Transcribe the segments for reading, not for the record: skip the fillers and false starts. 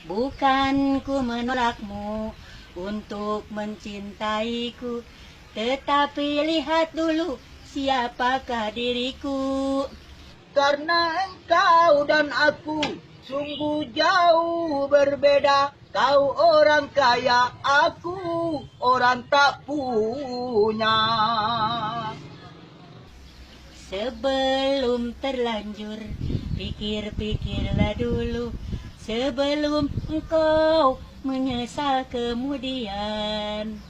Bukan ku menolakmu untuk mencintaiku, tetapi lihat dulu siapakah diriku. Karena engkau dan aku sungguh jauh berbeda. Kau orang kaya, aku orang tak punya. Sebelum terlanjur, pikir-pikirlah dulu, sebelum engkau menyesal kemudian.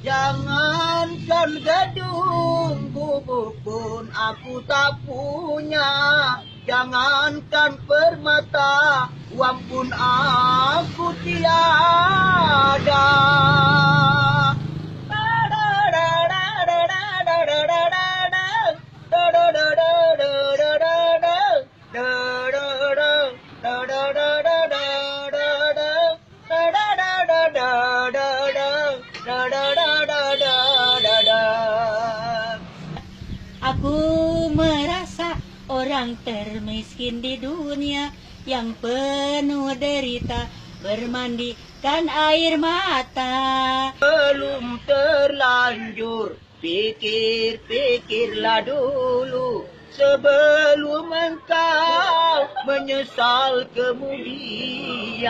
Jangankan gedung gubuk pun aku tak punya. Jangankan permata, uang pun aku tiada. Aku merasa orang termiskin di dunia yang penuh derita, bermandikan air mata. Belum terlanjur, pikir-pikirlah dulu sebelum engkau menyesal kemudian.